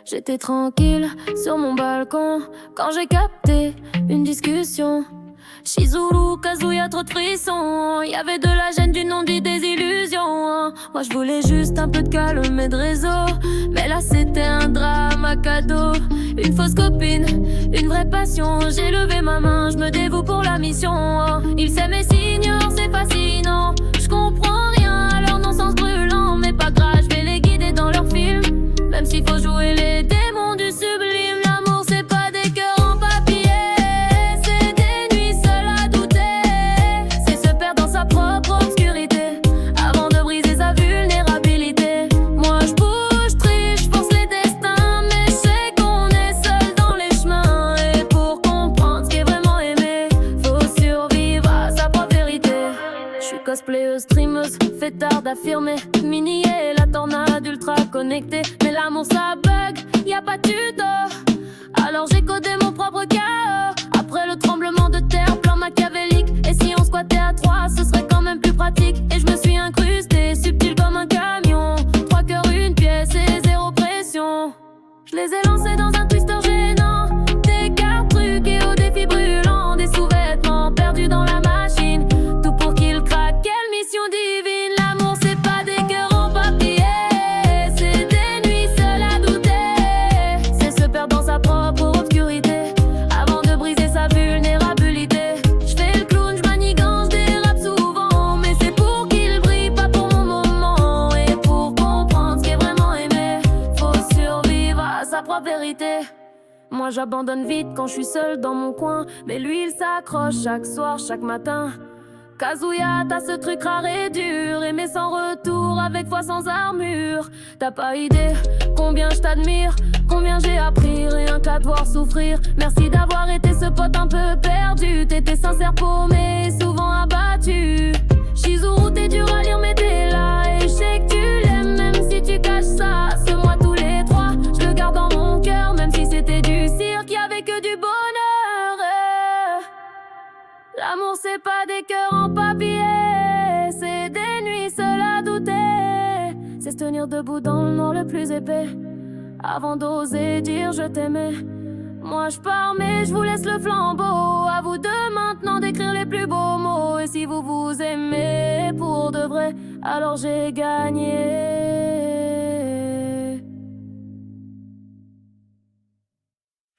J'étais tranquille sur mon balcon quand j'ai capté une discussion. Shizuru, Kazuya, trop de frissons. Y'avait de la gêne, du non-dit, des illusions. Moi je voulais juste un peu de calme et de réseau, mais là c'était un drame à cadeau. Une fausse copine, une vraie passion. J'ai levé ma main, je me dévoue pour la mission. Il sait mes signaux, c'est fascinant. Je comprends rien à leur non-sens brûlant, mais pas grave, je vais les guider dans leur film. Même s'il faut jouer les démons du sublime. L'amour c'est pas des cœurs en papier, c'est des nuits seules à douter. C'est se perdre dans sa propre obscurité avant de briser sa vulnérabilité. Moi je bouge, triche, force les destins, mais je sais qu'on est seul dans les chemins. Et pour comprendre ce qui est vraiment aimé, faut survivre à sa propre vérité. Je suis cosplayeuse, streameuse, fêtard d'affirmer. Mini et la tornade ultra connectée. Mais l'amour ça bug, y a pas de tuto. Alors j'ai codé mon propre chaos. Après le tremblement de terre, plan machiavélique. Et si on squattait à 3, ce serait quand même plus pratique. Et je me suis incrusté, subtil comme un camion. 3 cœurs, une pièce et 0 pression. Je les ai lancés dans un twister gênant. Des cartes truquées aux défis brûlants. Des sous-vêtements perdus dans la machine. Tout pour qu'ils craquent, quelle mission divine. L'amour c'est pas des cœurs en papier, c'est des nuits seules à douter. C'est se perdre dans sa propre obscurité avant de briser sa vulnérabilité. Je fais le clown, je manigance, je dérape souvent, mais c'est pour qu'il brille, pas pour mon moment. Et pour comprendre ce qui est vraiment aimé, faut survivre à sa propre vérité. Moi j'abandonne vite quand je suis seule dans mon coin, mais lui il s'accroche chaque soir, chaque matin. Kazuya, t'as ce truc rare et dur, aimer sans retour, avec foi sans armure. T'as pas idée combien je t'admire, combien j'ai appris rien qu'à devoir souffrir. Merci d'avoir été ce pote un peu perdu. T'étais sincère, paumé, souvent abattu. Shizuru, t'es dur à lire mais t'es là. Et je sais que tu l'aimes même si tu caches ça. Ce mois tous les trois, je le garde dans mon cœur. Même si c'était du cirque, y'avait que du bonheur. L'amour c'est pas des cœurs en papier, c'est des nuits seules à douter. C'est se tenir debout dans le noir le plus épais avant d'oser dire je t'aimais. Moi je pars mais je vous laisse le flambeau. À vous de maintenant d'écrire les plus beaux mots. Et si vous vous aimez pour de vrai, alors j'ai gagné.